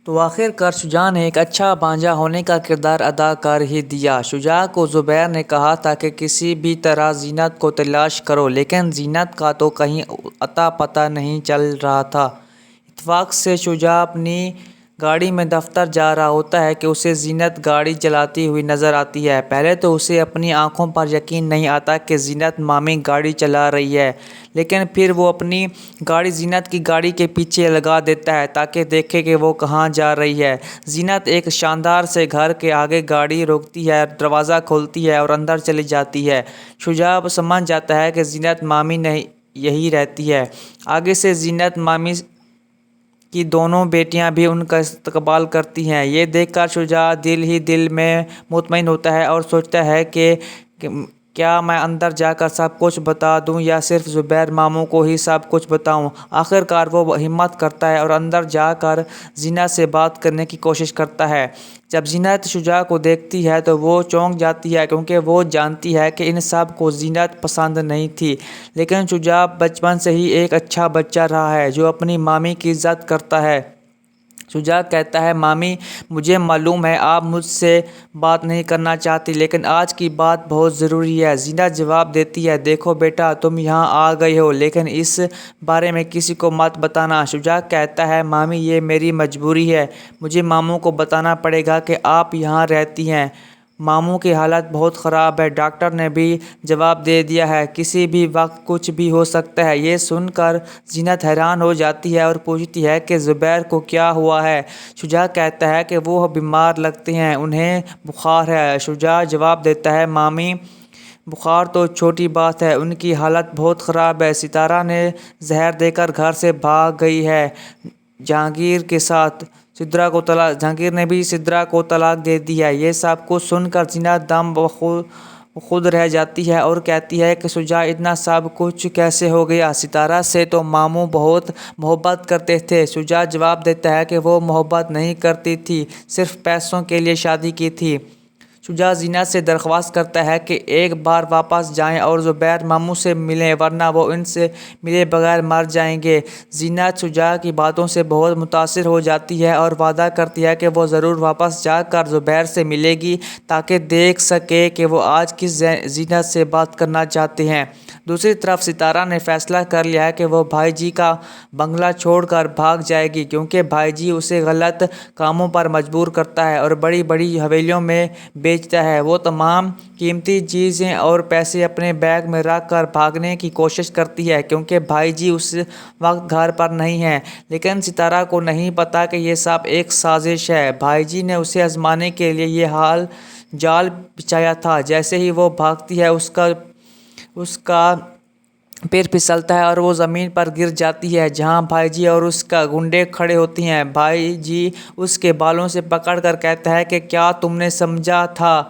تو آخر کار شجاع نے ایک اچھا بھانجا ہونے کا کردار ادا کر ہی دیا۔ شجاع کو زبیر نے کہا تھا کہ کسی بھی طرح زینت کو تلاش کرو، لیکن زینت کا تو کہیں اتا پتہ نہیں چل رہا تھا۔ اتفاق سے شجاع اپنی گاڑی میں دفتر جا رہا ہوتا ہے کہ اسے زینت گاڑی چلاتی ہوئی نظر آتی ہے۔ پہلے تو اسے اپنی آنکھوں پر یقین نہیں آتا کہ زینت مامی گاڑی چلا رہی ہے، لیکن پھر وہ اپنی گاڑی زینت کی گاڑی کے پیچھے لگا دیتا ہے تاکہ دیکھے کہ وہ کہاں جا رہی ہے۔ زینت ایک شاندار سے گھر کے آگے گاڑی روکتی ہے، دروازہ کھولتی ہے اور اندر چلی جاتی ہے۔ شجاع سمجھ جاتا ہے کہ زینت مامی یہی رہتی ہے۔ آگے سے زینت مامی کی دونوں بیٹیاں بھی ان کا استقبال کرتی ہیں۔ یہ دیکھ کر شجاع دل ہی دل میں مطمئن ہوتا ہے اور سوچتا ہے کہ کیا میں اندر جا کر سب کچھ بتا دوں یا صرف زبیر ماموں کو ہی سب کچھ بتاؤں۔ آخر کار وہ ہمت کرتا ہے اور اندر جا کر زینت سے بات کرنے کی کوشش کرتا ہے۔ جب زینت شجاع کو دیکھتی ہے تو وہ چونک جاتی ہے، کیونکہ وہ جانتی ہے کہ ان سب کو زینت پسند نہیں تھی۔ لیکن شجاع بچپن سے ہی ایک اچھا بچہ رہا ہے جو اپنی مامی کی عزت کرتا ہے۔ شجاع کہتا ہے، مامی مجھے معلوم ہے آپ مجھ سے بات نہیں کرنا چاہتی، لیکن آج کی بات بہت ضروری ہے۔ زینت جواب دیتی ہے، دیکھو بیٹا تم یہاں آ گئے ہو، لیکن اس بارے میں کسی کو مت بتانا۔ شجاع کہتا ہے، مامی یہ میری مجبوری ہے، مجھے ماموں کو بتانا پڑے گا کہ آپ یہاں رہتی ہیں۔ ماموں کی حالت بہت خراب ہے، ڈاکٹر نے بھی جواب دے دیا ہے، کسی بھی وقت کچھ بھی ہو سکتا ہے۔ یہ سن کر زینت حیران ہو جاتی ہے اور پوچھتی ہے کہ زبیر کو کیا ہوا ہے؟ شجاع کہتا ہے کہ وہ بیمار لگتے ہیں، انہیں بخار ہے۔ شجاع جواب دیتا ہے، مامی بخار تو چھوٹی بات ہے، ان کی حالت بہت خراب ہے، ستارہ نے زہر دے کر گھر سے بھاگ گئی ہے جہانگیر کے ساتھ۔ جہانگیر نے بھی سدرا کو طلاق دے دی ہے۔ یہ سب کچھ سن کر زینت دم خود رہ جاتی ہے اور کہتی ہے کہ شجاع اتنا سب کچھ کیسے ہو گیا؟ ستارہ سے تو ماموں بہت محبت کرتے تھے۔ شجاع جواب دیتا ہے کہ وہ محبت نہیں کرتی تھی، صرف پیسوں کے لیے شادی کی تھی۔ شجاع زینت سے درخواست کرتا ہے کہ ایک بار واپس جائیں اور زبیر ماموں سے ملیں، ورنہ وہ ان سے ملے بغیر مر جائیں گے۔ زینت شجاع کی باتوں سے بہت متاثر ہو جاتی ہے اور وعدہ کرتی ہے کہ وہ ضرور واپس جا کر زبیر سے ملے گی تاکہ دیکھ سکے کہ وہ آج کس زینت سے بات کرنا چاہتے ہیں۔ دوسری طرف ستارہ نے فیصلہ کر لیا ہے کہ وہ بھائی جی کا بنگلہ چھوڑ کر بھاگ جائے گی، کیونکہ بھائی جی اسے غلط کاموں پر مجبور کرتا ہے اور بڑی بڑی حویلیوں میں بیچتا ہے۔ وہ تمام قیمتی چیزیں اور پیسے اپنے بیگ میں رکھ کر بھاگنے کی کوشش کرتی ہے، کیونکہ بھائی جی اس وقت گھر پر نہیں ہیں۔ لیکن ستارہ کو نہیں پتا کہ یہ سب ایک سازش ہے۔ بھائی جی نے اسے آزمانے کے لیے یہ جال بچھایا تھا۔ جیسے ہی وہ بھاگتی ہے اس کا پیر پھسلتا ہے اور وہ زمین پر گر جاتی ہے جہاں بھائی جی اور اس کے گنڈے کھڑے ہوتے ہیں۔ بھائی جی اس کے بالوں سے پکڑ کر کہتا ہے کہ کیا تم نے سمجھا تھا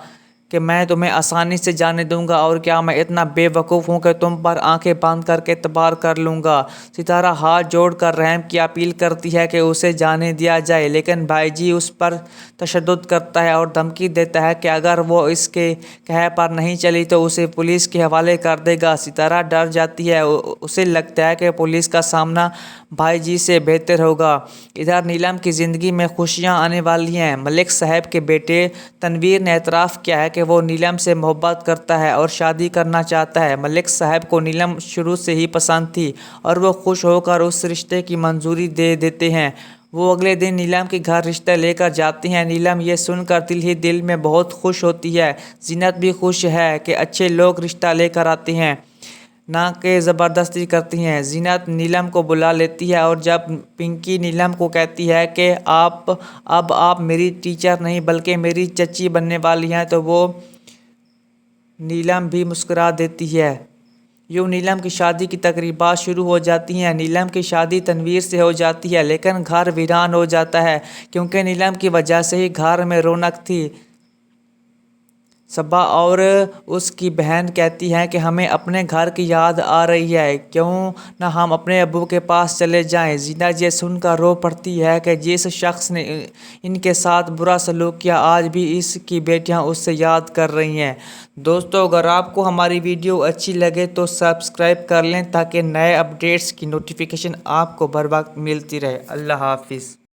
کہ میں تمہیں آسانی سے جانے دوں گا، اور کیا میں اتنا بے وقوف ہوں کہ تم پر آنکھیں باندھ کر کے اعتبار کر لوں گا؟ ستارہ ہاتھ جوڑ کر رحم کی اپیل کرتی ہے کہ اسے جانے دیا جائے، لیکن بھائی جی اس پر تشدد کرتا ہے اور دھمکی دیتا ہے کہ اگر وہ اس کے کہے پر نہیں چلی تو اسے پولیس کے حوالے کر دے گا۔ ستارہ ڈر جاتی ہے، اسے لگتا ہے کہ پولیس کا سامنا بھائی جی سے بہتر ہوگا۔ ادھر نیلم کی زندگی میں خوشیاں آنے والی ہیں۔ ملک صاحب کے بیٹے تنویر نے اعتراف کیا ہے کہ وہ نیلم سے محبت کرتا ہے اور شادی کرنا چاہتا ہے۔ ملک صاحب کو نیلم شروع سے ہی پسند تھی اور وہ خوش ہو کر اس رشتے کی منظوری دے دیتے ہیں۔ وہ اگلے دن نیلم کے گھر رشتہ لے کر جاتے ہیں۔ نیلم یہ سن کر دل ہی دل میں بہت خوش ہوتی ہے۔ زینت بھی خوش ہے کہ اچھے لوگ رشتہ لے کر آتے ہیں، نہ کہ زبردستی کرتی ہیں۔ زینت نیلم کو بلا لیتی ہے اور جب پنکی نیلم کو کہتی ہے کہ اب آپ میری ٹیچر نہیں بلکہ میری چچی بننے والی ہیں تو وہ نیلم بھی مسکرا دیتی ہے۔ یوں نیلم کی شادی کی تقریبات شروع ہو جاتی ہیں۔ نیلم کی شادی تنویر سے ہو جاتی ہے، لیکن گھر ویران ہو جاتا ہے، کیونکہ نیلم کی وجہ سے ہی گھر میں رونق تھی۔ صبا اور اس کی بہن کہتی ہیں کہ ہمیں اپنے گھر کی یاد آ رہی ہے، کیوں نہ ہم اپنے ابو کے پاس چلے جائیں۔ زینت یہ سن کر رو پڑتی ہے کہ جس شخص نے ان کے ساتھ برا سلوک کیا آج بھی اس کی بیٹیاں اس سے یاد کر رہی ہیں۔ دوستو اگر آپ کو ہماری ویڈیو اچھی لگے تو سبسکرائب کر لیں تاکہ نئے اپڈیٹس کی نوٹیفیکیشن آپ کو بر وقت ملتی رہے۔ اللہ حافظ۔